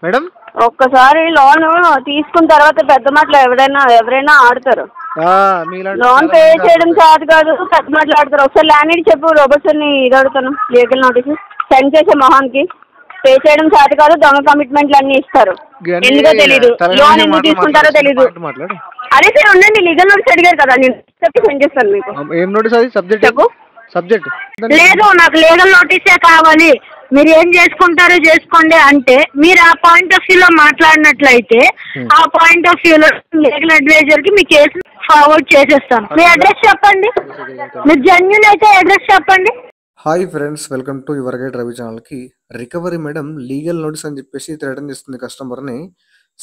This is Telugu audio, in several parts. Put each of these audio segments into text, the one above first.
మేడం ఒక్కసారి లోన్ తీసుకున్న తర్వాత పెద్ద మాటలు ఎవరైనా ఆడతారు. లోన్ పే చేయడం కాదు పెద్ద మాటలు ఆడతారు. ఒకసారి ల్యాండ్ చెప్పు రోబోట్స్ని ఇది అడుగుతాను. లీగల్ నోటీస్ సెండ్ చేసే మొహానికి పే చేయడం చేత కాదు. దొంగ కమిట్మెంట్లు అన్ని ఇస్తారు. ఎందుకో తెలీదు. లోన్ ఎందుకు తీసుకుంటారో తెలీదు. అదే సార్ ఉండండి, లీగల్ నోటీస్ అడిగారు కదా, నేను సెండ్ చేస్తాను మీకు. ఏం నోటీస్ అది? సబ్జెక్ట్ లేదు, నాకు లీగల్ నోటీసే కావాలి. మీరు ఏం చేసుకుంటారో చేసుకోండి అంటే మీరు ఆ పాయింట్ ఆఫ్ వ్యూలో మాట్లాడినట్లయితే ఆ పాయింట్ ఆఫ్ వ్యూలో లీగల్ అడ్వైజర్ కి మీ కేసు ఫార్వర్డ్ చేసేస్తాను. మీ అడ్రస్ చెప్పండి. మీరు జెన్యూన్ అయితే అడ్రస్ చెప్పండి. Hi friends, welcome to your guide Ravi ఛానల్కి. రికవరీ మేడం లీగల్ నోటీస్ అని చెప్పేసి థ్రెటన్ చేస్తుంది కస్టమర్ని.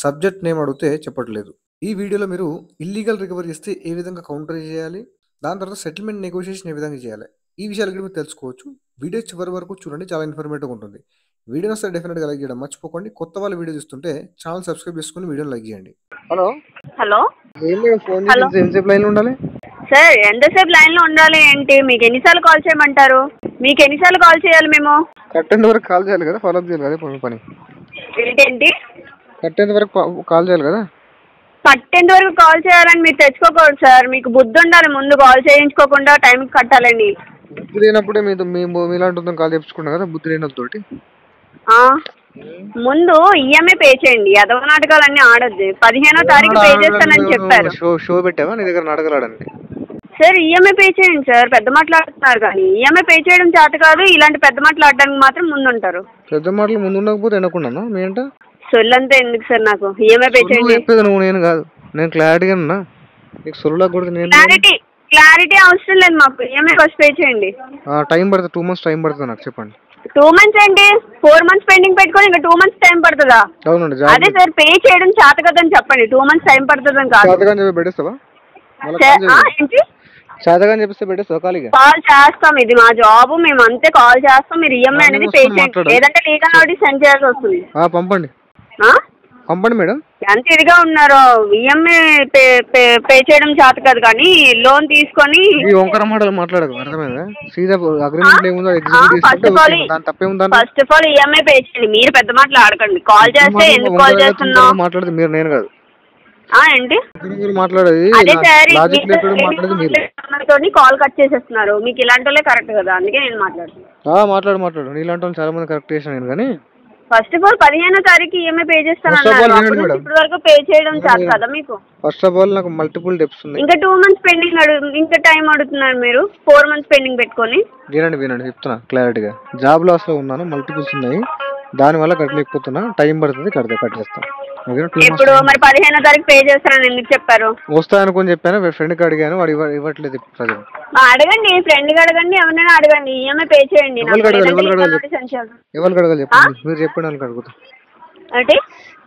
సబ్జెక్ట్ నేమ్ అడిగితే చెప్పట్లేదు. ఈ వీడియోలో మీరు ఇల్లీగల్ రికవరీ చేస్తే ఏ విధంగా కౌంటర్ చేయాలి, దాని తర్వాత సెటిల్మెంట్ నెగోషియేషన్ ఏ విధంగా చేయాలి, ఈ విషయాలు కూడా మీరు తెలుసుకోవచ్చు. వీడియో చివరి వరకు చూడండి, చాలా ఇన్ఫర్మేటివ్గా ఉంటుంది. వీడియో వస్తే డెఫినెట్గా లైక్ చేయడం మర్చిపోకండి. కొత్త వాళ్ళు వీడియో చూస్తుంటే ఛానల్ సబ్స్క్రైబ్ చేసుకుని వీడియోని లైక్ చేయండి. హలో ఫోన్ ఎంతసేపు లైన్లో ఉండాలి సార్? ఎంతసేపు లైన్లో ఉండాలి ఏంటి? మీకు ఎన్నిసార్లు కాల్ చేయమంటారు? మీకు ఎన్నిసార్లు కాల్ చేయాలి మేము? కట్టేంత వరకు కాల్ చేయాలి కదా, ఫాలో అప్ చేయాలి కదా పని. ఏంటేంటి? కట్టేంత వరకు కాల్ చేయాలి కదా. కట్టేంత వరకు కాల్ చేయాలని మీరు తెచ్చుకోకూడదు సార్. మీకు బుద్ధి ఉండాలి. ముందు కాల్ చేయించుకోకుండా టైంకి కట్టాలండి. బుద్ధి లేనప్పుడే మీలాంటి కాల్ చేయించుకున్నాం కదా, బుద్ధి లేనతోటి. ముందు ఈఎంఐ పే చేయండి. అదవ నాటకాలన్నీ ఆడద్దు. 15వ తారీఖు పే చేస్తానని చెప్పారు. షో పెట్టావా నీ దగ్గర నాటకాలు ఆడండి? సార్ ఈఎంఐ పే చేయండి సార్. పెద్ద మాట్లాడుతున్నారు కానీ ఈఎంఐ పే చేయడం చేత కాదు. ఇలాంటి పెద్ద మాటలు ఆడడానికి మాత్రం ముందుంటారు. పెద్ద మాటలు ముందు ఉండకపోతే ఎనకున్నాను మీ ఏంట సొల్లంతా ఎందుకు సార్? నాకు ఈఎంఐ పే చేయండి. నువ్వు నేను కాదు, నేను క్లారిటీగా ఉన్నా. నీకు సొల్లులా కూడా నేను క్లారిటీ అవసరం లేదు మాకు. ఈఎంఐ ఫస్ట్ పే చేయండి. టైం పడుతుంది, 2 months టైం పడుతుంది. నాకు చెప్పండి. 2 months ఏంటి? 4 months పెండింగ్ పెట్టుకొని ఇంకా 2 months టైం పడుతుందా? అవునండి. అదే సార్, పే చేయడం చేత కదని చెప్పండి. 2 months టైం పడుతుందని కాదు. పెట్టేస్తావా? ఏంటి శాతగాని చెప్పిస్తే పెట్టేస్తావా? ఖాళీగా కాల్ చేస్తాం. ఇది మా జాబ్. మేము అంతే కాల్ చేస్తాం. మీరు ఈఎంఐ అనేది పే చేయండి, లేదంటే లీగల్ నోటీస్ సెండ్ చేయాల్సి వస్తుంది. పంపండి మేడం. ఎంత ఇదిగా ఉన్నారో. ఈఎంఐ పే చేయడం చేత కాదు కానీ లోన్ తీసుకొని మాట్లాడదు. అర్థమైందా? సీదా అగ్రిమెంట్ ఏముందో first of all EMI pay చేయండి. మీరు పెద్ద మాటలు ఆడకండి. కాల్ చేస్తే ఎందుకు కాల్ చేస్తున్నావు? మాట్లాడదు మీరు, నేను కాదు. ఏంటి మాట్లాడేది? అదే సార్, కాల్ కట్ చేసేస్తున్నారు. మీకు ఇలాంటి వాళ్ళే కరెక్ట్ కదా, అందుకే నేను మాట్లాడు. నీలాంటి వాళ్ళు చాలా మంది కరెక్ట్ చేసిన నేను. కానీ ఫస్ట్ ఆఫ్ ఆల్ 15వ తారీఖు ఈఎంఐ పే చేస్తాను. ఇప్పుడు వరకు పే చేయడం చాలు కదా మీకు. ఫస్ట్ ఆఫ్ ఆల్ నాకు మల్టిపుల్ డెప్స్ ఉన్నాయి. ఇంకా 2 months పెండింగ్ ఇంకా టైం అడుగుతున్నారు మీరు. 4 months పెండింగ్ పెట్టుకొని. వినండి చెప్తున్నా క్లారిటీగా. జాబ్ లాస్ లో ఉన్నాను, మల్టిపుల్స్ ఉన్నాయి. దానివల్ల కట్టలేకపోతున్నా. టైం పడుతుంది, కట్టేస్తాను. ఇప్పుడు మరి 15వ తారీఖు పే చేస్తానని ఎందుకు చెప్పారు? వస్తా అనుకుని చెప్పాను. ఫ్రెండ్కి అడిగాను, వాడు ఇవ్వట్లేదు. అడగండి, ఫ్రెండ్కి అడగండి, ఎవరైనా అడగండి. ఈఎంఐ పే చేయండి. ఎవరికి అడగాలి చెప్పండి. మీరు చెప్పండి, వాళ్ళకి అడుగుతా.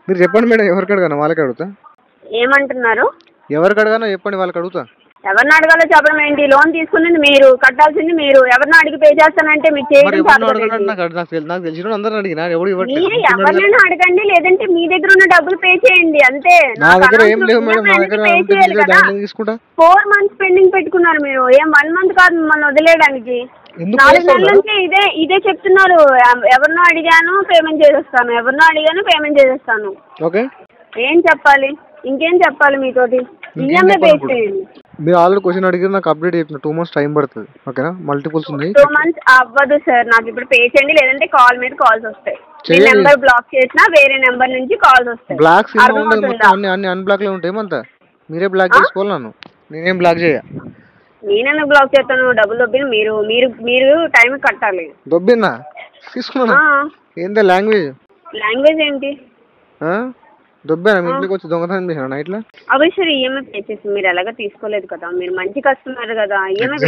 మీరు చెప్పండి మేడం. ఎవరికి అడగాను? వాళ్ళకి అడుగుతా. ఏమంటున్నారు? ఎవరికి అడగానో చెప్పండి, వాళ్ళకి అడుగుతా. ఎవరిని అడగాలో చెప్పడం ఏంటి? లోన్ తీసుకున్నది మీరు, కట్టాల్సింది మీరు. ఎవరిని అడిగి పే చేస్తానంటే మీకు చేయడం. మీరు ఎవరినైనా అడగండి, లేదంటే మీ దగ్గర ఉన్న డబ్బులు పే చేయండి అంతే. 4 months పెండింగ్ పెట్టుకున్నారు మీరు. ఏం 1 month కాదు మిమ్మల్ని వదిలేయడానికి. 4 నెలల నుంచి ఇదే చెప్తున్నారు. ఎవరినో అడిగాను పేమెంట్ చేసేస్తాను. ఏం చెప్పాలి? ఇంకేం చెప్పాలి మీతోటి? ఈఎంఐ పే చేయండి. మీరు ఆల్రెడీ క్వశ్చన్ అడిగారు, నాకు అప్డేట్ చెప్పిన 2 months టైం పడుతుంది. ఓకేనా? మల్టిపుల్స్ ఉన్నాయి. 2 months అవ్వదు సార్. నాకు ఇప్పుడు పే చేయండి, లేదంటే కాల్ మీద కాల్స్ వస్తాయి. మీ నెంబర్ బ్లాక్ చేసినా వేరే నెంబర్ నుంచి కాల్స్ వస్తాయి. బ్లాక్స్ అన్ని అన్బ్లాక్ లో ఉంటాయి. ఏమంతా మీరే బ్లాక్ చేసుకోవాలి. నేనేం బ్లాక్ చేయ. నేనెందుకు బ్లాక్ చేస్తాను? డబ్బులు దొబ్బిన మీరు మీరు టైం కట్టాలి. దొబ్బినా తీసుకున్నా. ఏంటో లాంగ్వేజ్ ఏంటి? దొబ్బాను. మీ ఇంట్లోకి వచ్చి దొంగతనం చేశాను నైట్లో. అభిషేక్ ఈఎంఐ పే చేసి మీరు ఎలాగ తీసుకోలేదు కదా. మీరు మంచి కస్టమర్ కదా. ఈఎంఐ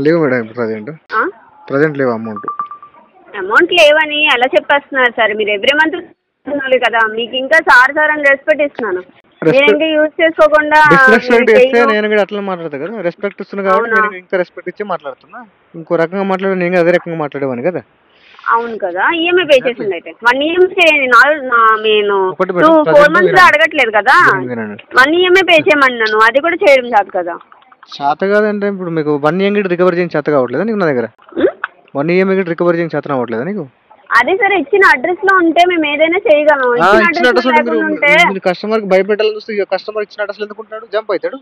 లేవు మేడం. ప్రజెంట్ లేవు. అమౌంట్ లేవని ఎలా చెప్పేస్తున్నారు సార్? మీరు ఎవ్రీ మంత్ కదా. మీకు ఇంకా సార్ అని రెస్పెక్ట్ ఇస్తున్నాను. నేను యూజ్ చేసుకోకుండా నేను కూడా అట్లా మాట్లాడతా కదా. రెస్పెక్ట్ ఇస్తున్నా కాబట్టి నేను ఇంకా రెస్పెక్ట్ ఇచ్చి మాట్లాడుతున్నా. ఇంకో రకంగా మాట్లాడే నేను అదే రకంగా మాట్లాడేవాని కదా. అవును కదా. ఈఎంఐ పే చేసింది అయితే 1 EMI చేయండి. నేను 4 months లో అడగట్లేదు కదా. 1 EMI పే చేయమన్నాను. అది కూడా చేయడం చాలు కదా. చేత కాదంటే ఇప్పుడు మీకు 1 EMI రికవర్ చేయడం చేత కావట్లేదా నీకు? నా దగ్గర 1 EMI రికవర్ చేయడం చేత అవ్వట్లేదా నీకు? అదే సార్ ఇచ్చిన అడ్రస్ లో ఉంటే మేము ఏదైనా చేయగలం. ఇచ్చిన అడ్రస్ లేకుండా ఉంటే కస్టమర్ కి భయపెట్టాలని చూస్తే కస్టమర్ ఇచ్చిన అడ్రస్ ఎందుకుంటాడు, జంప్ అవుతాడు.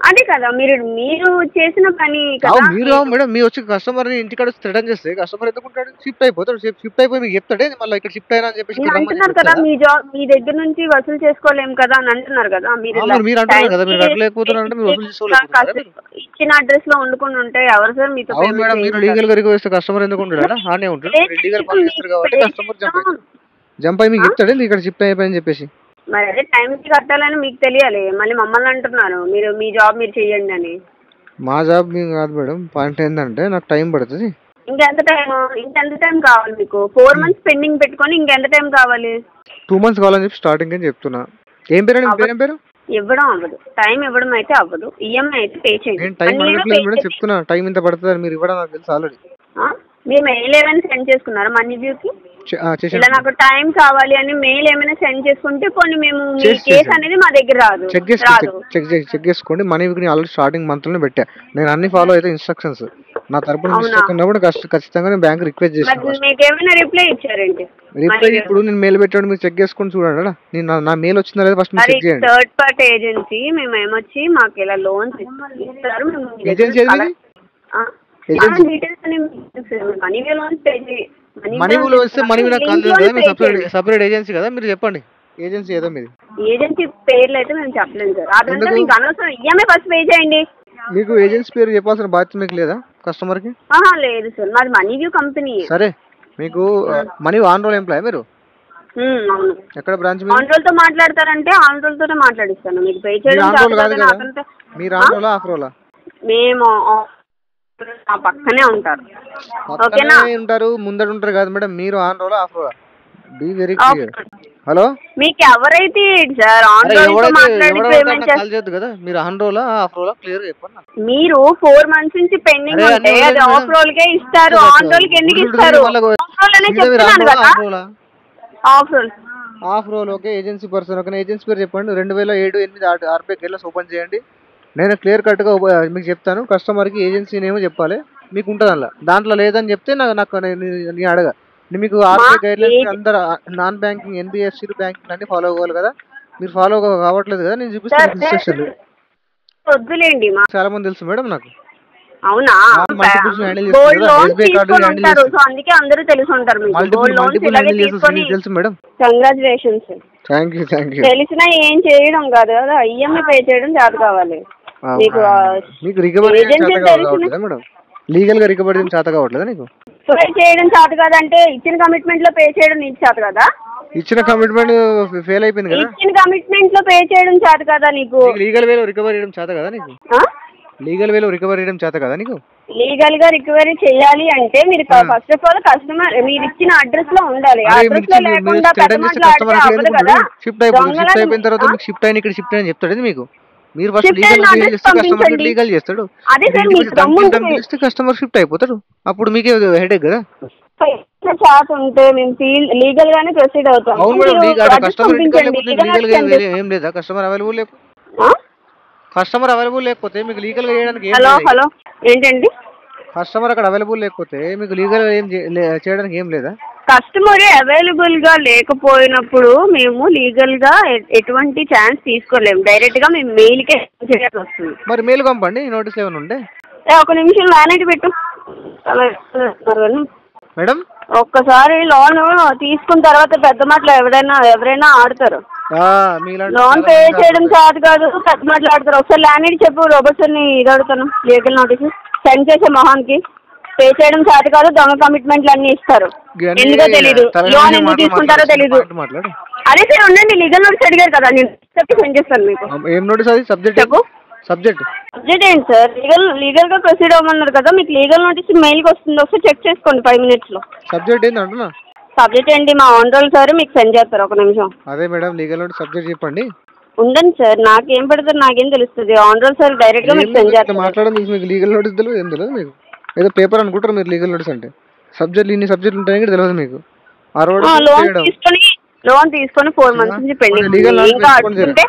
అదే కదా మీరు చేసిన పని కదా. మీరు మేడం మీరు వచ్చి కస్టమర్ ని ఇంటికాడ రిటర్న్ చేస్తే కస్టమర్ ఎందుకుంటాడు, షిఫ్ట్ అయిపోతాడు. షిఫ్ట్ అయిపోయి మీకు చెప్తాడే మళ్ళీ ఇక్కడ షిఫ్ట్ అయినా అని చెప్పేసి అంటున్నారు కదా. మీ జాబ్ మీ దగ్గర నుంచి వసూలు చేసుకోలేము కదా అని అంటున్నారు కదా. మీరు అంటున్నారు కదా, మీరు అడగలేకపోతున్నారంటే మీరు వసూలు చేసుకోలేకపోతున్నారు. ఇచ్చిన అడ్రస్ లో వండుకొని ఉంటే ఎవరు సార్ మీతో? మేడం మీరు లీగల్ గా రిక్వెస్ట్ చేస్తే కస్టమర్ ఎందుకు ఉంటాడా, హానే ఉంటాడు. లీగల్ పని చేస్తారు కాబట్టి కస్టమర్ జంప్ అయి మీకు చెప్తాడే ఇక్కడ షిఫ్ట్ అయిపోయి చెప్పేసి. మరి అదే టైంకి కట్టాలని మీకు తెలియాలి. మళ్ళీ మమ్మల్ని అంటున్నారు మీరు మీ జాబ్ మీరు చెయ్యండి అని. మా జాబ్ మేము కాదు మేడం. పాయింట్ ఏంటంటే నాకు టైం పడుతుంది. ఇంకెంత టైం కావాలి మీకు? 4 months పెండింగ్ పెట్టుకొని ఇంకెంత టైం కావాలి? 2 months కావాలని చెప్పి స్టార్టింగ్ అని చెప్తున్నా. ఏం పేరు ఏం పేరు? ఇవ్వడం అవ్వదు, టైం ఇవ్వడం అయితే అవ్వదు. ఈఎంఐ అయితే పే చేయండి. నేను టైం అడగట్లేదు మేడం, చెప్తున్నా టైం ఇంత పడుతుంది మీరు ఇవ్వడం నాకు తెలుసు ఆల్రెడీ. మీరు మెయిల్ ఏమైనా సెండ్ చేసుకున్నారా మనీ వ్యూకి? ఇలా నాకు టైం కావాలి అని మెయిల్ ఏమైనా సెండ్ చేసుకుంటే కొన్ని మేము మీ కేసు అనేది మా దగ్గర రాదు. చెక్ చేసుకోండి. మనీ వ్యూకి ఆల్రెడీ స్టార్టింగ్ మంత్ లోనే పెట్టా. నేను అన్ని ఫాలో అయితే ఇన్స్ట్రక్షన్స్ నా తరపున మిస్టేక్ ఉన్నప్పుడు ఖచ్చితంగా నేను బ్యాంక్ రిక్వెస్ట్ చేస్తాను. మీకు ఏమైనా రిప్లై ఇచ్చారండి? రిప్లై ఇప్పుడు నేను మెయిల్ పెట్టాడు, మీరు చెక్ చేసుకొని చూడండి. నేను నా మెయిల్ వచ్చిందా లేదా ఫస్ట్ చెక్ చేయండి. థర్డ్ పార్టీ ఏజెన్సీ మేము ఏమొచ్చి మాకు ఇలా లోన్స్ ఇస్తారు. ఏజెన్సీ మనీలో వస్తే మనీలో సపరేట్ ఏజెన్సీ కదా, మీరు చెప్పండి ఏజెన్సీ ఏదో మీది. ఏజెన్సీ పేర్లు అయితే మేము చెప్పలేము సార్. అదంతా మీకు అనవసరం. ఈఎంఐ ఫస్ట్ పే చేయండి. మీకు ఏజెన్సీ పేరు చెప్పాల్సిన బాధ్యత మీకు లేదా కస్టమర్ కి? లేదు సార్, మాది మనీ వ్యూ కంపెనీ. సరే, మీకు మనీ ఆన్ రోల్ ఎంప్లాయ్ మీరు? అవును. ఎక్కడ బ్రాంచ్? ఆన్ రోల్ తో మాట్లాడతారంటే ఆన్ రోల్ తోనే మాట్లాడిస్తాను. మీకు పే చేయడం మీరు ఆన్ రోలా ఆఫ్ రోలా? మేము పక్కనే ఉంటారు. ఓకేనా? ఉంటారు ముందర ఉంటారు కాదు మేడం. మీరు ఆన్ రోలా ఆఫ్ రోలా? Be very clear. హలో, మీకు ఎవరైతే సార్ ఆన్ రోల్ తో మాట్లాడి పేమెంట్ చేస్తారు కదా, మీరు ఆన్ రోలా ఆఫ్ రోలా క్లియర్ చెప్పండి. మీరు 4 months నుంచి పెండింగ్ ఉంటే అది ఆఫ్ రోల్ కే ఇస్తారు. ఆన్ రోల్ కి ఎందుకు ఇస్తారు? ఆఫ్ రోల్ అనే చెప్తున్నాను కదా. Off role okay. Agency person okay. Agency పేరు చెప్పండి. 2007-8 ఆర్పే కేర్లెస్ ఓపెన్ చేయండి. నేను క్లియర్ కట్గా మీకు చెప్తాను. కస్టమర్కి ఏజెన్సీ నేమో చెప్పాలి, మీకు ఉంటుంది అలా. దాంట్లో లేదని చెప్తే నాకు నేను అడగ. మీకు ఆర్బీఐ గైడ్లైన్స్ అందరూ నాన్ బ్యాంకింగ్ ఎన్బిఎఫ్సి బ్యాంకింగ్ అన్ని ఫాలో అవ్వాలి కదా. మీరు ఫాలో కావట్లేదు కదా. నేను చూపిస్తాను ఇన్స్ట్రక్షన్లు. వద్దులేండి, చాలా మంది తెలుసు మేడం నాకు. అవునా? అందుకే అందరూ తెలిసి ఉంటారు. తెలుసు మేడం. కంగ్రాచులేషన్స్. Thank you. తెలిసినా ఏం చేయడం కాదు కదా, ఈఎంఐ పే చేయడం చేత కావాలి మీకు. రికవరీ మేడం, లీగల్ గా రికవరీ చేత కావట్లేదా నీకు? పే చేయడం చేత కాదంటే ఇచ్చిన కమిట్మెంట్ లో పే చేయడం నీకు చేత కదా? ఇచ్చిన కమిట్మెంట్ ఫెయిల్ అయిపోయింది కదా. ఇచ్చిన కమిట్మెంట్ లో పే చేయడం చేత కదా నీకు? లీగల్ వేలో రికవరీ చేయడం చేత కదా నీకు? లీగల్ వేలో రికవరీ చేయడం చేత కదా నీకు? లీగల్ గా రికవరీ చేయాలి అంటే మీరు ఫస్ట్ ఆఫ్ ఆల్ కస్టమర్ మీరు ఇచ్చిన అడ్రస్ లో ఉండాలి. అడ్రస్ లో లేకుండా షిఫ్ట్ అయిపోయిన తర్వాత మీకు షిఫ్ట్ అయిన ఇక్కడ షిఫ్ట్ అని చెప్తాడు మీకు. మీరు ఫస్ట్ లీగల్ చేస్తాడు, కస్టమర్ షిఫ్ట్ అయిపోతాడు. అప్పుడు మీకే హెడేక్ కదా. చాట్ ఉంటే మేము లీగల్ గానే ప్రొసీడ్ అవుతాం. ఏం లేదా కస్టమర్ అవైలబుల్ లేకపోతే మీకు లీగల్ గా చేయడానికి హలో ఏంటండి? కస్టమర్ అక్కడ అవైలబుల్ లేకపోతే మీకు లీగల్ ఏం చేయడానికి ఏం లేదా? కస్టమర్ అవైలబుల్ గా లేకపోయినప్పుడు మేము లీగల్ గా ఎటువంటి ఛాన్స్ తీసుకోలేము. డైరెక్ట్ గా మేము మెయిల్ కే చేయాల్సి వస్తుంది. మరి మెయిల్ పంపండి, నోటీస్ ఏమైనా ఉంటే. ఒక నిమిషం మేనేజ్ పెట్టు మేడం. ఒక్కసారి లోన్ తీసుకున్న తర్వాత పెద్ద మాటలు ఎవరైనా ఆడతారు. లోన్ పే చేయడం కాదు పెద్ద మాటలు ఆడతారు. ఒకసారి ల్యాండ్ చెప్పు రోబోట్స్ ని ఇది అడుగుతాను. లీగల్ నోటీస్ సెండ్ చేసే మొహానికి. పే చేయడం చేత కాదు, దొంగ కమిట్మెంట్లు అన్ని ఇస్తారు. ఎందుకో తెలీదు, లోన్ ఎందుకు తీసుకుంటారో తెలీదు. అదే సార్ ఉండండి, లీగల్ నోటీస్ అడిగారు కదా, నేను సెండ్ చేస్తాను మీకు. ఏం నోటీస్ అది? సబ్జెక్ట్ చెప్పు. సబ్జెక్ట్ ఏంటి సార్? లీగల్ గా ప్రొసీడ్ అవ్వమన్నారు కదా, మీకు లీగల్ నోటీస్ మెయిల్ కి వస్తుంది. ఒకసారి చెక్ చేసుకోండి 5 minutes లో. సబ్జెక్ట్ ఏంటి అంటున్నా? సబ్జెక్ట్ ఏంటి మా ఆన్ రోల్ సార్ మీకు సెండ్ చేస్తారు. ఒక నిమిషం. అదే మేడం, లీగల్ నోటీస్ సబ్జెక్ట్ చెప్పండి. ఉండండి సార్, నాకేం పెడతారు నాకేం తెలుస్తుంది. ఆన్ రోల్ సార్ డైరెక్ట్ గా మీకు సెండ్ చేస్తారు. మాట్లాడడం మీకు లీగల్ నోటీస్ తెలియదు, ఏం తెలియదు మీకు. ఏదో పేపర్ అనుకుంటారు మీరు. లీగల్ నోటీస్ అంటే సబ్జెక్ట్ ఇన్ని సబ్జెక్ట్ ఉంటాయని తెలియదు మీకు. లోన్ తీసుకొని 4 months నుంచి పెండింగ్. ఇంకా అడుగుతుంటే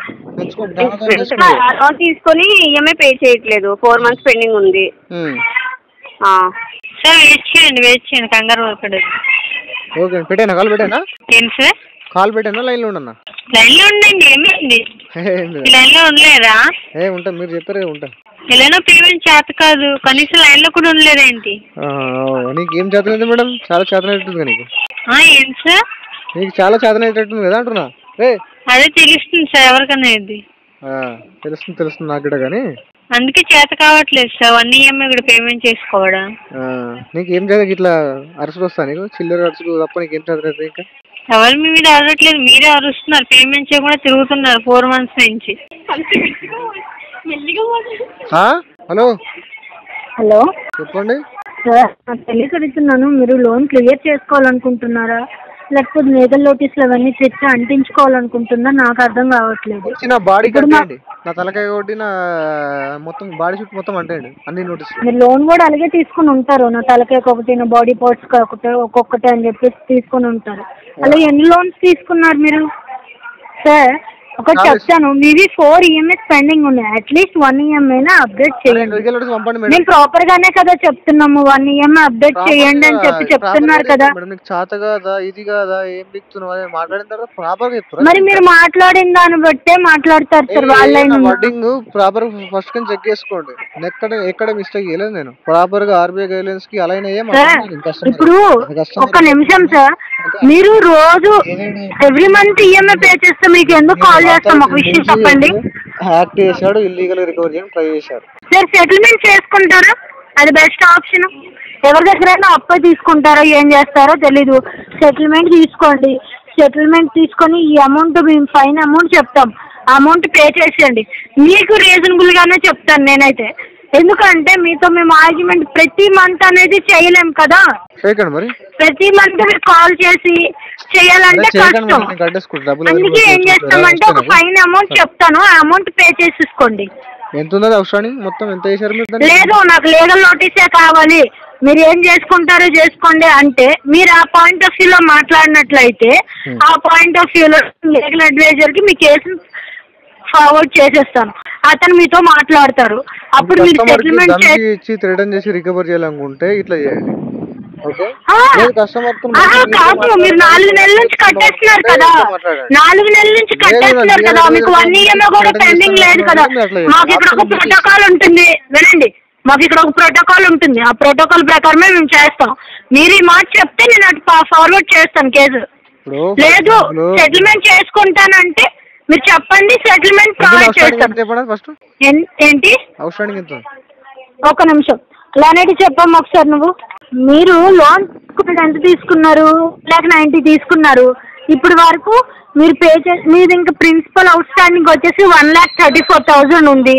లోన్ తీసుకొని ఈఎంఐ పే చేయట్లేదు. 4 months పెండింగ్ ఉంది. సార్ వెయిట్ చేయండి కంగారు పడదు. ఓకే పెట్టానా కాల్ పెట్టానా? ఏంటి సార్? కాల్ పెట్టానా లైన్లో ఉండన్నా? లైన్లో ఉండండి. ఏమైంది? లైన్లో ఉండలేదా? ఉంటా, మీరు చెప్పారు కదా ఉంటా. ఎలానో పేమెంట్ చేత కాదు, కనీసం లైన్లో కూడా ఉండలేదేంటి? నీకు ఏం చేతనైతే మేడం? చాలా చేతనైతుంది నీకు. ఏంటి సార్? నీకు చాలా చేతనైతేటుంది కదా అంటున్నా. అదే తెలుస్తుంది సార్ ఎవరికనేది. తెలుస్తుంది నాకు కూడా, కానీ అందుకే చేత కావట్లేదు సార్. 1 EMI కూడా పేమెంట్ చేసుకోవడం. నీకు ఏం చేత ఇట్లా అరుసులు వస్తా నీకు? చిల్లర అరుసులు తప్ప నీకేం చేతనైతే? ఇంకా ఎవరు మీ మీద అరవట్లేదు, మీరే అరుస్తున్నారు. పేమెంట్ చేయకుండా తిరుగుతున్నారు 4 months నుంచి. హలో హలో చెప్పండి సార్. నాకు తెలియకడుగుతున్నాను, మీరు లోన్ క్లియర్ చేసుకోవాలనుకుంటున్నారా లేకపోతే లీగల్ నోటీసులు అవన్నీ తెచ్చి అంటించుకోవాలనుకుంటున్నా? నాకు అర్థం కావట్లేదు. నా బాడీ కట్టండి, నా తలకాయ కొట్టి నా మొత్తం బాడీ చుట్టూ మొత్తం అంటే అన్ని నోటీసులు. మీరు లోన్ కూడా అలాగే తీసుకుని ఉంటారు, నా తలకాయ ఒకటి, నా బాడీ పార్ట్స్ ఒక్కొక్కటి అని చెప్పేసి తీసుకుని ఉంటారు. అలా ఎన్ని లోన్స్ తీసుకున్నారు మీరు? సార్ ఒకటి చెప్తాను, మీవి 4 EMIs పెండింగ్ ఉన్నాయి. అట్లీస్ట్ 1 EMI అప్డేట్ చేయండి. మేము ప్రాపర్ గానే కదా చెప్తున్నాము, 1 EMI అప్డేట్ చేయండి అని చెప్తున్నారు కదా. మరి మీరు మాట్లాడిన దాన్ని బట్టే మాట్లాడతారు సార్. వాళ్ళైనా ప్రాపర్ ఫస్ట్ చెక్ చేసుకోండి, ఎక్కడ మిస్టేక్ చేయలేదు నేను. ప్రాపర్ గా RBI గైడ్లైన్స్ కి అలైన్ అయ్యే. ఇప్పుడు ఒక్క నిమిషం సార్, మీరు రోజు ఎవ్రీ మంత్ EMI పే చేస్తే మీకు ఎందుకు కాల్ చేస్తాం? ఒక విషయం చెప్పండి. హ్యాక్ చేశాడు, ఇల్లీగల్ రికవరీ చేయడం ట్రై చేశారు సార్. సెటిల్మెంట్ చేసుకుంటారా? అది బెస్ట్ ఆప్షన్. ఎవరి దగ్గరైనా అప్పు తీసుకుంటారో ఏం చేస్తారో తెలీదు. సెటిల్మెంట్ తీసుకోండి. సెటిల్మెంట్ తీసుకొని ఈ అమౌంట్ మేము ఫైన్ అమౌంట్ చెప్తాం, అమౌంట్ పే చేసేయండి. మీకు రీజనబుల్ గానే చెప్తాను నేనైతే. ఎందుకంటే మీతో మేము ఆర్గ్యుమెంట్ ప్రతి మంత్ అనేది చేయలేం కదా. మరి ప్రతి మంత్ మీరు కాల్ చేసి చేయాలంటే కష్టం. అందుకే ఏం చేస్తామంటే ఒక ఫైన్ అమౌంట్ చెప్తాను, ఆ అమౌంట్ పే చేసేసుకోండి. లేదు నాకు లీగల్ నోటీసే కావాలి, మీరు ఏం చేసుకుంటారో చేసుకోండి అంటే మీరు ఆ పాయింట్ ఆఫ్ వ్యూలో మాట్లాడినట్లయితే ఆ పాయింట్ ఆఫ్ వ్యూలో లీగల్ అడ్వైజర్ కి మీ కేసు ఫార్వర్డ్ చేసేస్తాను. అతను మీతో మాట్లాడతారు. అప్పుడు మీరు సెటిల్మెంట్ చేసి రికవర్ చేయాలనుకుంటే ఇట్లా చేయండి. కాదు, మీరు 4 నెలల నుంచి కట్టేస్తున్నారు కదా, 4 నెలల నుంచి కట్టేస్తున్నారు కదా, మీకు 1 EMI కూడా పెండింగ్ లేదు కదా. మాకు ఇక్కడ ఒక ప్రోటోకాల్ ఉంటుంది, వినండి. మాకు ఇక్కడ ఒక ప్రోటోకాల్ ఉంటుంది, ఆ ప్రోటోకాల్ ప్రకారమే మేము చేస్తాం. మీరు ఈ మాట చెప్తే నేను అటు ఫార్వర్డ్ చేస్తాను కేసు. లేదు సెటిల్మెంట్ చేసుకుంటానంటే మీరు చెప్పండి, సెటిల్మెంట్ ప్రొవైడ్ చేస్తాను. ఏంటి? ఒక నిమిషం లానేటి చెప్పమ్మా ఒకసారి. నువ్వు మీరు లోన్ ఎంత తీసుకున్నారు? 1,90,000 తీసుకున్నారు. ఇప్పుడు వరకు మీరు పే చేసి మీది ఇంకా ప్రిన్సిపల్ అవుట్ స్టాండింగ్ వచ్చేసి 1,34,000 ఉంది.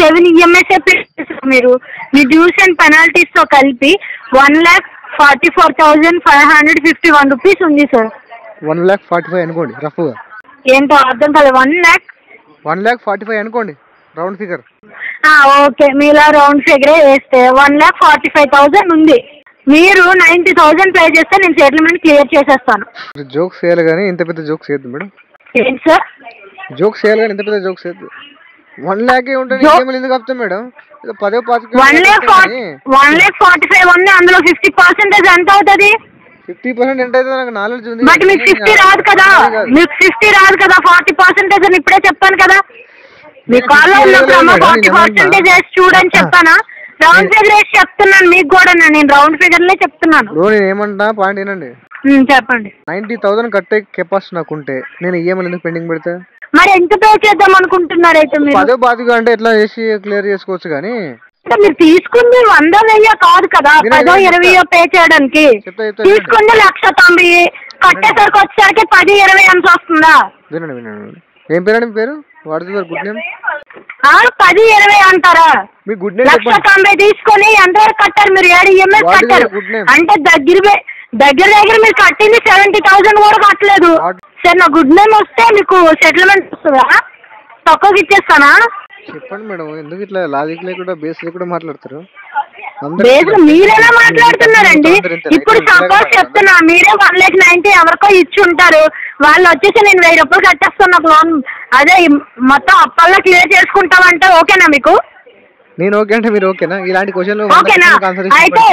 7 EMIs పే చేశారు మీరు. మీ డ్యూస్ అండ్ పెనాల్టీస్ తో కలిపి 1,44,551 రూపీస్ ఉంది సార్. 1,45,000 అనుకోండి రఫ్ గా. ఏంటో అర్థం కాదు. 1,45,000 అనుకోండి రౌండ్ ఫిగర్. ఓకే, మీలా రౌండ్ ఫిగరే వేస్తే 1,45,000 ఉంది. మీరు 90,000 పే చేస్తే నేను సెటిల్మెంట్ క్లియర్ చేసేస్తాను. జోక్స్ చేయాలి కానీ ఇంత పెద్ద జోక్స్ చేయద్దు మేడం. ఏంటి సార్? జోక్స్ చేయాలి కానీ ఇంత పెద్ద జోక్స్ చేయద్దు. 1 lakh ఉంటుంది ఎందుకు ఆపుతాం మేడం? 1,45,000 ఉంది, అందులో 50% ఎంత అవుతుంది? 50% ఎంత అవుతుంది నాకు నాలెడ్జ్ ఉంది. బట్ మీకు 50 రాదు కదా, మీకు 50 రాదు కదా. 40% అని ఇప్పుడే చెప్పాను కదా. మీ కాల్లో ఉన్నప్పుడు 40% వేసి చూడని చెప్పానా? రౌండ్ ఫిగర్ వేసి చెప్తున్నాను మీకు కూడా. నేను రౌండ్ ఫిగర్ లే చెప్తున్నాను. నేను ఏమంటా పాయింట్ ఏనండి, చెప్పండి. 90,000 కట్టే కెపాసిటీ నాకుంటే నేను EMI ఎందుకు పెండింగ్ పెడతా? మరి ఎంత పే చేద్దాం అనుకుంటున్నారు అయితే మీరు? అదే బాధగా అంటే ఎట్లా చేసి క్లియర్ చేసుకోవచ్చు కానీ మీరు తీసుకుంది 100,000 కాదు కదా, 10-20 పే చేయడానికి. తీసుకుంది 1,90,000 కట్టేసరికి వచ్చేసరికి 10-20 ఎంత వస్తుందా? వినండి వినండి. ఏం పేరు మీ పేరు? What is your good name? 10-20 అంటారా? మీ గుడ్ నేమ్ 1,90,000 తీసుకొని ఎంతవరకు కట్టారు మీరు? 7 EMIs కట్టారు అంటే దగ్గర మీరు కట్టింది 70,000 కూడా కట్టలేదు. సరే నా గుడ్ నేమ్ వస్తే మీకు సెటిల్మెంట్ వస్తుందా? తక్కువకి ఇచ్చేస్తానా? చెప్పండి మేడం, ఎందుకు ఇట్లా లాజిక్ లేకుండా బేస్ లేకుండా మాట్లాడతారు? బేస్ మీరెలా మాట్లాడుతున్నారండి? ఇప్పుడు సపోజ్ చెప్తున్నా, మీరే 1,90,000 ఎవరికో ఇచ్చి ఉంటారు. వాళ్ళు వచ్చేసి నేను 1,000 రూపాయలు కట్టేస్తాను నాకు లోన్, అదే మొత్తం అప్పల్లో క్లియర్ చేసుకుంటామంటే ఓకేనా మీకు? నేను ఓకే అంటే మీరు ఓకేనా? ఇలాంటి క్వశ్చన్ ఓకేనా? అయితే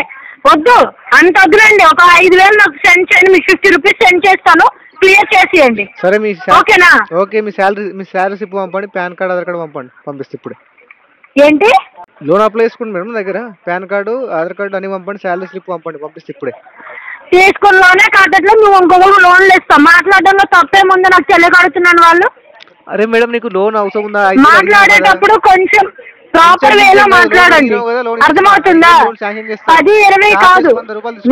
వద్దు, అంత వద్దులండి. ఒక 5,000 నాకు సెండ్ చేయండి, మీకు 50 రూపీస్ సెండ్ చేస్తాను, క్లియర్ చేసేయండి. సరే ఓకేనా? ఓకే, మీ శాలరీ స్లిప్ పంపండి, పాన్ కార్డ్ ఆధార్ కార్డు పంపిస్తే ఇప్పుడు. ఏంటి లోన్ అప్లై చేసుకోండి మేడం, దగ్గర పాన్ కార్డు ఆధార్ కార్డు అన్ని పంపండి, శాలరీ స్లిప్ పంపిస్తే ఇప్పుడే. తీసుకున్న లోనే కాదట్లో నువ్వు ఇంకొకరు లోన్లు ఇస్తావు. మాట్లాడడంలో తప్పేముంది, నాకు తెలియకడుతున్నాను వాళ్ళు. అరే మేడం, నీకు లోన్ అవసరం ఉందా? మాట్లాడేటప్పుడు కొంచెం ప్రాపర్ వేలో మాట్లాడండి, అర్థమవుతుందా? 10, 20 కాదు,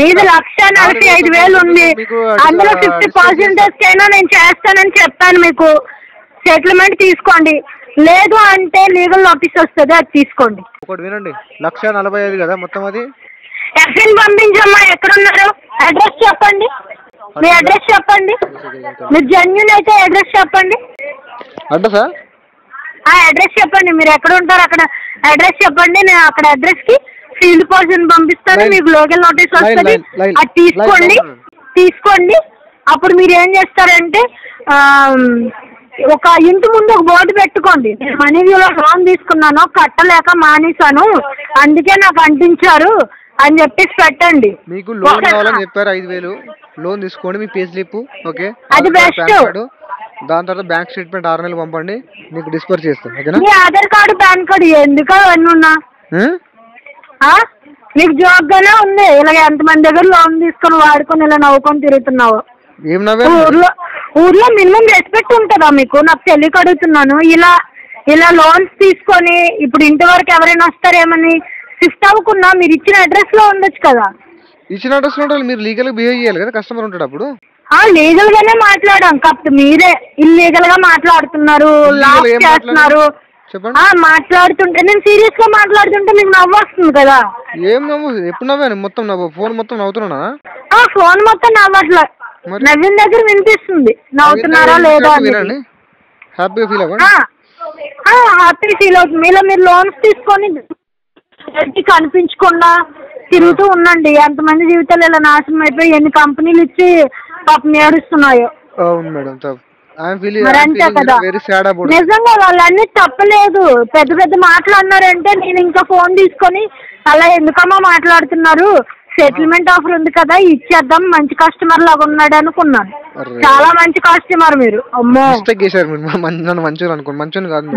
మీది 1,45,000 ఉంది. అందులో 50% అయినా నేను చేస్తానని చెప్తాను మీకు. సెటిల్మెంట్ తీసుకోండి, లేదు అంటే లీగల్ నోటీస్ వస్తుంది, అది తీసుకోండి. ఒకటి వినండి, 1,45,000 కదా మొత్తం. అది ఎఫ్ఎన్ పంపించమ్మా. ఎక్కడున్నారు? అడ్రస్ చెప్పండి, మీ అడ్రస్ చెప్పండి. మీరు జెన్యూన్ అయితే అడ్రస్ చెప్పండి. అడ్రసా? అడ్రస్ చెప్పండి, మీరు ఎక్కడ ఉంటారు అక్కడ అడ్రస్ చెప్పండి. నేను అక్కడ అడ్రస్ కి ఫీల్డ్ పర్సన్ పంపిస్తాను, మీకు లోకల్ నోటీస్ వస్తుంది, అది తీసుకోండి. అప్పుడు మీరు ఏం చేస్తారంటే ఒక ఇంటి ముందు ఒక బోర్డు పెట్టుకోండి, నేను మనీవ్యూలో లోన్ తీసుకున్నాను, కట్టలేక మానేశాను, అందుకే నాకు అంటించారు అని చెప్పేసి పెట్టండి. మీకు లోన్ కావాలని చెప్పారు, 5,000 లోన్ తీసుకోండి, మీ పే స్లిప్ ఓకే, అది బెస్ట్. దాని తర్వాత బ్యాంక్ స్టేట్మెంట్ 6 నెలలు పంపండి, నీకు డిస్పర్స్ చేస్తాం. ఓకేనా? మీ ఆధార్ కార్డు పాన్ కార్డు ఎందుకు అవన్నీ ఉన్నా నీకు జోక్గానే ఉంది. ఇలాగ ఎంతమంది దగ్గర లోన్ తీసుకొని వాడుకొని ఇలా నవ్వుకొని తిరుగుతున్నావు. ఊర్లో మినిమం రెస్పెక్ట్ ఉంటుందా మీకు? నాకు తెలియక అడుగుతున్నాను. ఇలా లోన్స్ తీసుకొని ఇప్పుడు ఇంటి వరకు ఎవరైనా వస్తారేమని షిఫ్ట్ అవ్వకుండా మీరు ఇచ్చిన అడ్రస్ లో ఉండొచ్చు కదా. ఇచ్చిన అడ్రస్ లో మీరు లీగల్ గా బిహేవ్ చేయాలి కదా, కస్టమర్ ఉంటాడు అప్పుడు. లీగల్ గానే మాట్లాడాం, కాకపోతే మీరే ఇల్లీగల్ గా మాట్లాడుతున్నారు, లాక్ చేస్తున్నారు. మాట్లాడుతుంటే నేను సీరియస్ గా మాట్లాడుతుంటే మీకు నవ్వు వస్తుంది కదా. ఏం నవ్వు? ఎప్పుడు నవ్వాను? మొత్తం ఫోన్ మొత్తం నవ్వుతున్నా? ఫోన్ మొత్తం నవ్వట్లే, నవ్విన దగ్గర వినిపిస్తుంది. నవ్వుతున్నారా లేదా అని హ్యాపీ ఫీల్ అవుతుంది. మీలో మీరు లోన్స్ తీసుకొని కనిపించకుండా తిరుగుతూ ఉండండి. ఎంతమంది జీవితాలు ఇలా నాశనం అయిపోయి ఎన్ని కంపెనీలు ఇచ్చి పాపం ఏడుస్తున్నాయో. అవును మేడం, అంతే కదా. నిజంగా వాళ్ళన్నీ తప్పలేదు. పెద్ద పెద్ద మాటలు అన్నారంటే నేను ఇంకా ఫోన్ తీసుకొని అలా ఎందుకమ్మా మాట్లాడుతున్నారు, సెటిల్మెంట్ ఆఫర్ ఉంది కదా ఇచ్చేద్దాం, మంచి కస్టమర్ లాగా ఉన్నాడు అనుకున్నాను. చాలా మంచి కస్టమర్ మీరు. అమ్మో,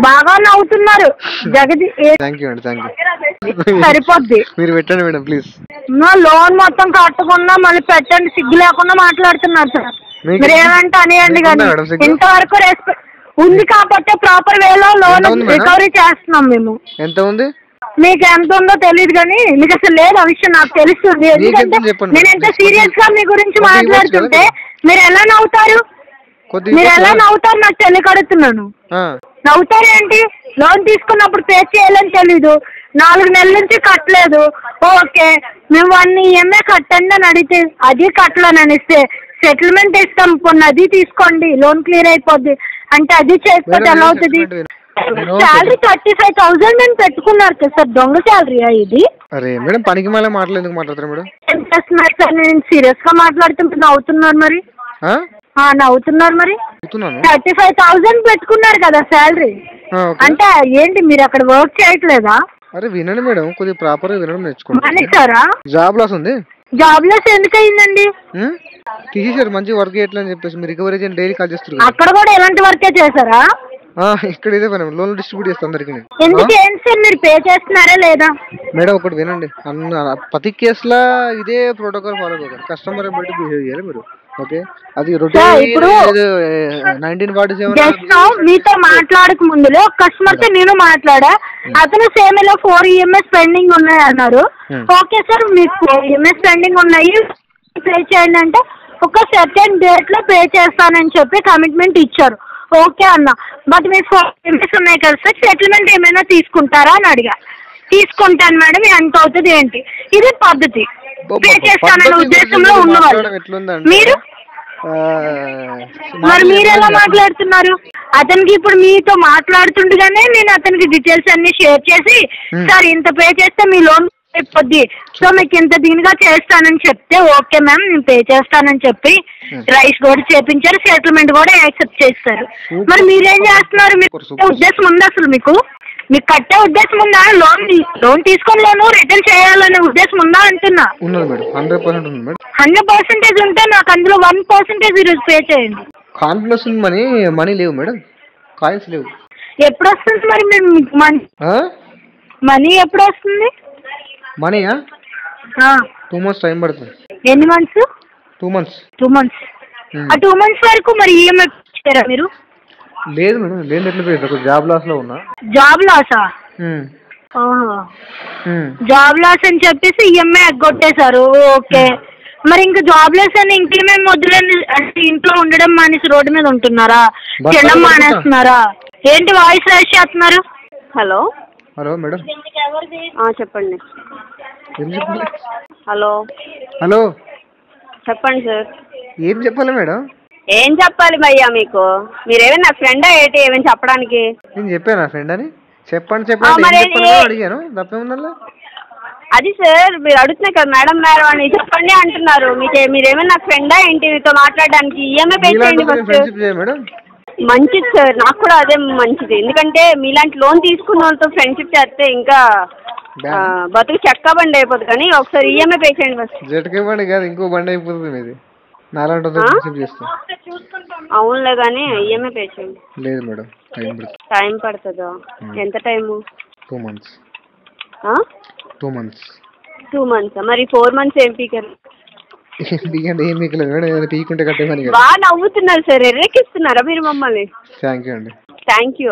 బాగా నవ్వుతున్నారు. జగది సరిపోద్ది. లోన్ మొత్తం కట్టకుండా మళ్ళీ పెట్టండి, సిగ్గు లేకుండా మాట్లాడుతున్నారు సార్. మీరు ఏమంటే అనేయండి, కానీ ఇంతవరకు రెస్పెక్ట్ ఉంది కాబట్టి ప్రాపర్ వేలో లోన్ రికవరీ చేస్తున్నాం మేము. ఎంత ఉంది? మీకు ఎంత ఉందో తెలియదు కానీ మీకు అసలు లేదు ఆ విషయం, నాకు తెలుస్తుంది. ఎందుకంటే నేను ఎంత సీరియస్ గా మీ గురించి మాట్లాడుతుంటే మీరు ఎలా నవ్వుతారు? నాకు తెలియకడుతున్నాను. నవ్వుతారేంటి? లోన్ తీసుకున్నప్పుడు పే చేయాలని తెలీదు, 4 నెలల నుంచి కట్టలేదు. ఓకే, మేము 1 EMI కట్టండి అని అడిగితే అది కట్టలేని అనిస్తే సెటిల్మెంట్ ఇస్తాం, కొన్ని అది తీసుకోండి లోన్ క్లియర్ అయిపోద్ది అంటే అది చేసుకోవద్దు. ఎలా అవుతుంది? శాలరీ 35,000 నేను పెట్టుకున్నారు కదా సార్, దొంగ శాలరీయా ఇది? అరే మేడం, పనికి మళ్ళీ మాటలు ఎందుకు మాట్లాడతారు మేడం? ఏం చేస్తున్నారు సార్? నేను సీరియస్ గా మాట్లాడుతుంటే నవ్వుతున్నారు మరి. నవ్వుతున్నారు మరి. 35,000 పెట్టుకున్నారు కదా శాలరీ, అంటే ఏంటి మీరు అక్కడ వర్క్ చేయట్లేదా? అరే వినండి మేడం, కొద్దిగా ప్రాపర్ గా వినడం నేర్చుకోండి. మానేశారా? జాబ్ లాస్ ఉంది. జాబ్ లాస్ ఎందుకు అయిందండి? తీసేశారు, మంచి వర్క్ చేయట్లేదని చెప్పేసి మీరు రికవరీ చేయని డైలీ కాల్ చేస్తారు. అక్కడ కూడా ఎలాంటి వర్కే చేశారా? ఇక్కడ ఇదే పని, లోన్ డిస్ట్రిబ్యూట్ చేస్తాం అందరికి. ఎందుకు ఏంటి సార్, మీరు పే చేస్తున్నారా లేదా? మేడం ఒకటి వినండి, ప్రతి కేసులో ఇదే ప్రోటోకాల్ ఫాలో అవ్వాలి, కస్టమర్ బట్టి బిహేవ్ చేయాలి మీరు. ఓకే, అది ఇప్పుడు 1947 మీతో మాట్లాడక ముందులో కస్టమర్ తో నేను మాట్లాడా, అతను సేమ్ ఇలా 4 EMIs పెండింగ్ ఉన్నాయి అన్నారు. ఓకే సార్, మీకు 4 EMIs పెండింగ్ ఉన్నాయి, పే చేయండి అంటే ఒక సర్టెన్ డేట్ లో పే చేస్తానని చెప్పి కమిట్మెంట్ ఇచ్చారు. ఓకే అన్న, బట్ మీరు 4 EMIs ఉన్నాయి కదా సార్, సెటిల్మెంట్ ఏమైనా తీసుకుంటారా అని అడిగా. తీసుకుంటాను మేడం, ఎంత అవుతుంది ఏంటి? ఇది పద్ధతి. పే చేస్తానన్న ఉద్దేశంలో ఉన్నవాళ్ళు మీరు. మరి మీరు ఎలా మాట్లాడుతున్నారు? అతనికి ఇప్పుడు మీతో మాట్లాడుతుండగానే నేను అతనికి డీటెయిల్స్ అన్ని షేర్ చేసి, సార్ ఇంత పే చేస్తే మీ లోన్ అయిపోద్ది, సో మీకు ఇంత దీనిగా చేస్తానని చెప్తే ఓకే మ్యామ్ నేను పే చేస్తానని చెప్పి రైస్ కూడా చేపించారు, సెటిల్మెంట్ కూడా యాక్సెప్ట్ చేస్తారు. మరి మీరేం చేస్తున్నారు? మీకు ఉద్దేశం ఉంది అసలు? మీకు మీకు కట్టే ఉద్దేశం ఉందా? లోన్ తీసుకొని రిటర్న్ చేయాలనే ఉద్దేశం ఉందా అంటున్నా. ఉన్నది మేడం, 100% ఉంది మేడం. 100% ఉంటే నాకు అందులో 1% ఈరోజు పే చేయండి. కాన్ఫిడెన్స్ ఉంది, మనీ లేవు మేడం, కాయిన్స్ లేవు. ఎప్పుడు వస్తుంది మరి మీరు మనీ ఎప్పుడు వస్తుంది? మనీయా 2 months టైం పడుతుంది. ఎన్ని మంత్స్? 2 months. 2 months. ఆ 2 months వరకు మరి ఈఎంఐ ఇచ్చారా మీరు? లేదు మేడం, లేదు. ఎట్లా పోయింది? జాబ్ లాస్ లో ఉన్నా. జాబ్ లాసా? జాబ్ లాస్ అని చెప్పేసి ఈఎంఐ ఎగ్గొట్టేశారు. ఓకే, మరి ఇంకా జాబ్ లెస్ అని ఇంకేమేమి వద్దులని అంటే ఇంట్లో ఉండడం మానేసి రోడ్డు మీద ఉంటున్నారా? తినడం మానేస్తున్నారా? ఏంటి వాయిస్ రైస్ చేస్తున్నారు? హలో హలో మేడం, చెప్పండి. ఏం చెప్పాలి? హలో హలో చెప్పండి సార్. ఏం చెప్పాలి మేడం? ఏం చెప్పాలి భయ్యా మీకు? మీరేమైనా నా ఫ్రెండా ఏంటి ఏమైనా చెప్పడానికి? నేను చెప్పాను నా ఫ్రెండ్ అని. చెప్పండి అడిగాను, తప్పేముందల్లా? అది సార్ మీరు అడుగుతున్నారు కదా మేడం అని చెప్పండి అంటున్నారు. మీరేమైనా నా ఫ్రెండా ఏంటి మీతో మాట్లాడడానికి? ఈఎంఐ పే చేయండి ఫస్ట్. మేడం మంచిది సార్, నాకు కూడా అదే మంచిది. ఎందుకంటే మీలాంటి లోన్ తీసుకున్న వాళ్ళతో ఫ్రెండ్షిప్ చేస్తే ఇంకా బతుకు చెక్క బండి అయిపోతుంది. కానీ ఒకసారి ఈఎంఐ పే చేయండి ఫస్ట్. జటకే బండి కాదు, ఇంకో బండి అయిపోతుంది మీది. నాలాంటి అవునులే కానీ ఈఎంఐ పే చేయండి. లేదు మేడం, టైం పడుతుందా? ఎంత టైము? 2 months. 2 months. 2 months. మరి 4 months ఏం పీకరు? ఏం పీకలేదు మేడం, పీకుంటే కట్టేమని. బాగా నవ్వుతున్నారు సార్, ఎర్రెక్కిస్తున్నారా మీరు మమ్మల్ని? థ్యాంక్ యూ అండి. Thank you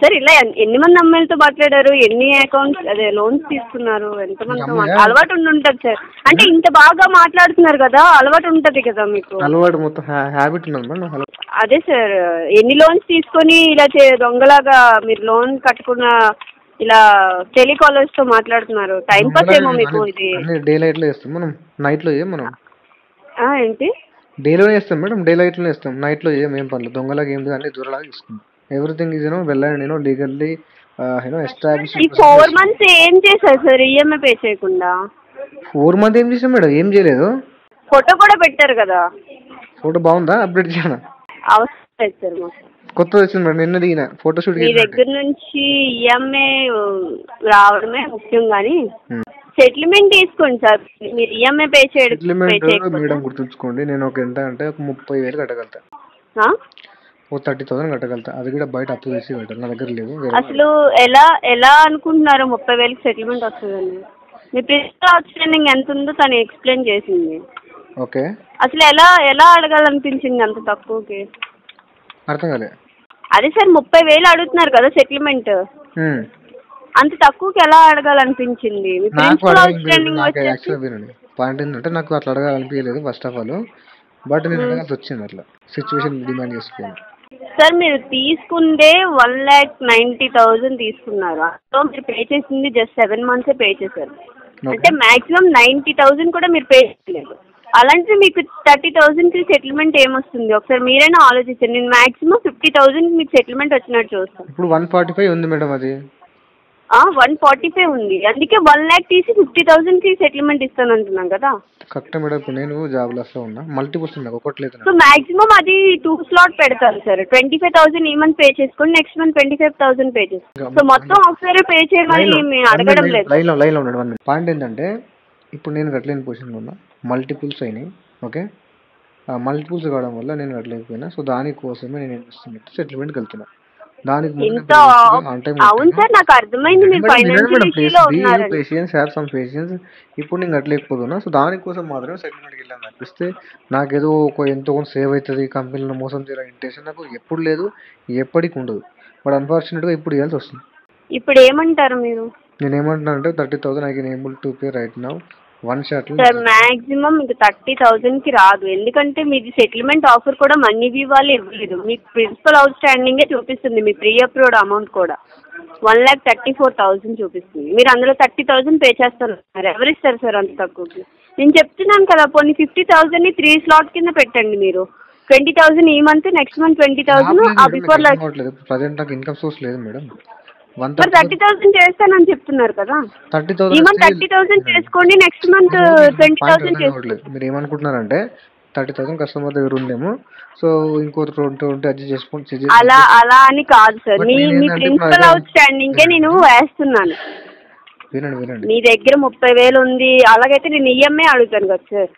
sir. ఇలా ఎన్ని మంది అమ్మాయిలతో మాట్లాడారు? ఎన్ని అకౌంట్స్ లోన్స్ తీసుకున్నారు? ఎంతమందితో? అలవాటు ఉంటుంది సార్. అంటే ఇంత బాగా మాట్లాడుతున్నారు కదా, అలవాటు ఉంటది కదా మీకు? అలవాటు మొత్తం హ్యాబిట్ ఉన్నది. అదే సార్, ఎన్ని లోన్స్ తీసుకొని ఇలా దొంగలాగా మీరు లోన్ కట్టుకున్న ఇలా టెలికాలర్స్ తో మాట్లాడుతున్నారు? టైం పాస్ ఏమో మీకు ఇది? డే లైట్ లో చేస్తాం మనం, నైట్ లో మనం. ఏంటి? డేలో చేస్తాం మేడం, డే లైట్ లో చేస్తాం, నైట్ లో ఏం పనులు. దొంగలాగా ఏం లేదు, అన్ని దూరలాగా తీసుకుంటాం. Everything is legally establish. ఈ 4 months ఏం చేశారు సార్ ఈఎంఐ పే చేయకుండా? 4 months ఏం చేసాం మేడం? ఏం చేయలేదు. ఫోటో కూడా పెట్టారు కదా. ఫోటో బాగుందా? అప్డేట్ చేయనా? అవసరం లేదు సార్ మాకు. కొత్తది వచ్చింది మేడం, నిన్న దిగిన ఫోటో షూట్. మీ దగ్గర నుంచి ఈఎంఐ రావడమే ముఖ్యం కానీ సెటిల్మెంట్ తీసుకోండి సార్. మీరు ఈఎంఐ పే చేయడం మేడం గుర్తుంచుకోండి, నేను ఎంత అంటే 30,000 కట్టగలుగుతా, 30,000 కట్టగలుగుతా. అది కూడా బయట అప్పు చేసి కట్టాలి, నా దగ్గర లేదు. అసలు ఎలా అనుకుంటున్నారు 30,000 సెటిల్మెంట్ వస్తుందని? మీ ప్రిన్సిపల్ అవుట్స్టాండింగ్ ఎంత ఉందో తను ఎక్స్ప్లెయిన్ చేసింది. ఓకే, అసలు ఎలా అడగాలనిపించింది అంత తక్కువకి? అర్థం కాలే. అదే సార్ 30,000 అడుగుతున్నారు కదా సెటిల్మెంట్, అంత తక్కువకి ఎలా అడగాలనిపించింది? పాయింట్ ఏంటంటే నాకు అట్లా అడగాలనిపించలేదు ఫస్ట్ ఆఫ్ ఆల్, బట్ నేను అడగాల్సి వచ్చింది. అట్లా సిచ్యువేషన్ డిమాండ్ చేసుకుని. సార్ మీరు తీసుకుంటే 1,90,000 తీసుకున్నారు, సో మీరు పే చేసింది జస్ట్ 7 months పే చేశారు. అంటే మాక్సిమం 90,000 కూడా మీరు పే చేయలేదు. అలాంటిది మీకు 30,000కి సెటిల్మెంట్ ఏమొస్తుంది? ఒకసారి మీరైనా ఆలోచించండి. నేను మాక్సిమం 50,000 మీకు సెటిల్మెంట్ వచ్చినట్టు చూస్తాను. ఇప్పుడు 145 ఉంది మేడం, అది 145 ఉంది, అందుకే 1 lakh తీసి 50,000కి సెటిల్మెంట్ ఇస్తాను అంటున్నాను కదా. Correct madam. ఇప్పుడు నేను జాబ్ లాస్ లో ఉన్నా, మల్టిపుల్స్ ఉన్నాయి, ఒకటి లేదు. సో మాక్సిమం అది 2 slot పెడతారు సార్. 25,000 ఈ మంత్ పే చేసుకోండి, నెక్స్ట్ మంత్ 25,000 పే చేసుకోండి. సో మొత్తం ఒకసారి పే చేయమని మేము అడగడం లేదు. లైన్ లో ఉన్నాడు. పాయింట్ ఏంటంటే ఇప్పుడు నేను కట్టలేని పొజిషన్లో ఉన్నా, మల్టిపుల్స్ అయినాయి. ఓకే, మల్టిపుల్స్ కావడం వల్ల నేను కట్టలేకపోయినా, సో దానికోసమే నేను ఇన్వెస్ట్మెంట్ సెటిల్మెంట్కి వెళ్తున్నా. దానికి అవును సార్, నాకు అర్థమైంది మీరు ఫైనాన్షియల్ ఇష్యూలో ఉన్నారు. ఇప్పుడు నేను కట్టలేకపోతున్నా, సో దానికోసం మాత్రమే సెటిల్మెంట్కి వెళ్ళాను. అనిపిస్తే నాకేదో ఎంతో కొంత సేవ్ అవుతుంది, కంపెనీలో మోసం చేయాలని ఇంటెన్షన్ నాకు ఎప్పుడు లేదు, ఎప్పటికి ఉండదు. బట్ అన్ఫార్చునేట్గా ఇప్పుడు ఇవ్వాల్సి వస్తుంది. ఇప్పుడు ఏమంటారు మీరు? నేను ఏమంటున్నా అంటే 30,000 I can able to pay right now, one shot. Sir maximum మీకు 30,000కి రాదు, ఎందుకంటే మీది సెటిల్మెంట్ ఆఫర్ కూడా మనీ వ్యూ వాళ్ళు ఇవ్వలేదు. మీకు ప్రిన్సిపల్ అవుట్ స్టాండింగే చూపిస్తుంది, మీ ప్రీ అప్రూవ్డ్ అమౌంట్ కూడా 1,34,000 చూపిస్తుంది. మీరు అందులో 30,000 పే చేస్తారు. ఎవరిస్తారు సార్ అంత తక్కువకి? నేను చెప్తున్నాను కదా, పోనీ 50,000ని 3 slot కింద పెట్టండి. మీరు 20,000 ఈ month, next month 20,000 before last. Present నాకు ఇన్కమ్ సోర్స్ లేదు మేడం. 30,000 చేస్తానని చెప్తున్నారు కదా. ఈ మంత్ 30,000 చేసుకోండి, నెక్స్ట్ మంత్ 20,000 చేసుకోండి. మీరు ఏమనుకుంటున్నారంటే 30,000 కస్టమర్ దగ్గర ఉందేమో. సో ఇంకో 20 అడ్జస్ట్ చేసుకొని అలా అని కాదు సార్. బట్ మీ నేనేందంటే ప్రిన్సిపల్ అవుట్ స్టాండింగ్కే నేను వేస్తున్నాను. వినండి. మీ దగ్గర 30,000 ఉంది, అలాగైతే నేను ఈఎంఐ అడుగుతాను కదా సార్.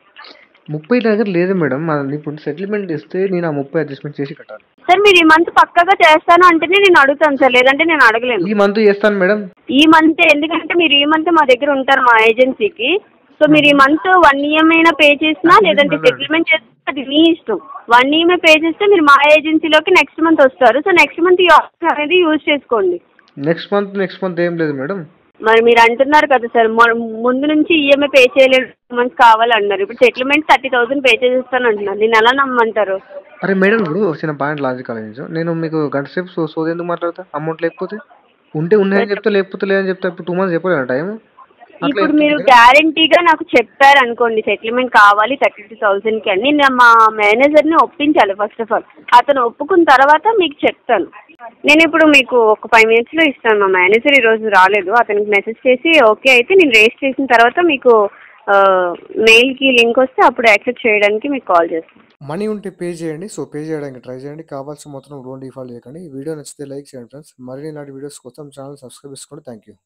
30 దగ్గర లేదు మేడం. ఇప్పుడు సెటిల్మెంట్ ఇస్తే నేను ఆ 30 అడ్జస్ట్మెంట్ చేసి కట్టాలి. సార్ మీరు ఈ మంత్ పక్కాగా చేస్తాను అంటేనే నేను అడుగుతాను సార్, లేదంటే నేను అడగలేను. ఈ మంత్ చేస్తాను మేడం. ఈ మంత్ ఎందుకంటే మీరు ఈ మంత్ మా దగ్గర ఉంటారు మా ఏజెన్సీకి. సో మీరు ఈ మంత్ 1 ఈఎంఐ అయినా పే చేసినా లేదంటే సెటిల్మెంట్ చేస్తే అది మీ ఇష్టం. 1 ఈఎంఐ పే చేస్తే మీరు మా ఏజెన్సీలోకి నెక్స్ట్ మంత్ వస్తారు. సో నెక్స్ట్ మంత్ ఈ ఆప్షన్ అనేది యూజ్ చేసుకోండి. నెక్స్ట్ మంత్ ఏం లేదు మేడం. మరి మీరు అంటున్నారు కదా సార్, ముందు నుంచి ఈఎంఐ పే చేయలేదు, మంత్స్ కావాలన్నారు. ఇప్పుడు సెటిల్మెంట్ 30,000 పే చేసేస్తాను అంటున్నారు. నేను ఎలా నమ్మంటారు? అరే మేడం, ఇప్పుడు వచ్చిన పాయింట్ లాజిక్ ఆలోచించు. నేను మీకు గంట సేపు సోది ఎందుకు మాట్లాడతా? అమౌంట్ లేకపోతే ఉంటే ఉన్నాయని చెప్తా, లేకపోతే లేదని చెప్తా. ఇప్పుడు 2 మంత్స్ చెప్పలేను టైం. ఇప్పుడు మీరు గ్యారంటీగా నాకు చెప్పారు అనుకోండి సెటిల్మెంట్ కావాలి 32,000కి అని, నేను మా మేనేజర్ని ఒప్పించాలి ఫస్ట్ ఆఫ్ ఆల్. అతను ఒప్పుకున్న తర్వాత మీకు చెప్తాను. నేను ఇప్పుడు మీకు ఒక 5 minutesలో ఇస్తాను. మా మేనేజర్ ఈరోజు రాలేదు, అతనికి మెసేజ్ చేసి ఓకే అయితే నేను రేస్ చేసిన తర్వాత మీకు మెయిల్కి లింక్ వస్తే అప్పుడు యాక్సెప్ట్ చేయడానికి మీకు కాల్ చేస్తాను. మనీ ఉంటే పే చేయండి. సో పే చేయడానికి ట్రై చేయండి. కావాల్సిన మొత్తం డోంట్ డిఫాల్ట్ చేయకండి. వీడియో నచ్చితే లైక్ చేయండి ఫ్రెండ్స్. మరిన్ని ఇలాంటి వీడియోస్ కోసం ఛానల్ సబ్స్క్రైబ్ చేసుకోండి. Thank you.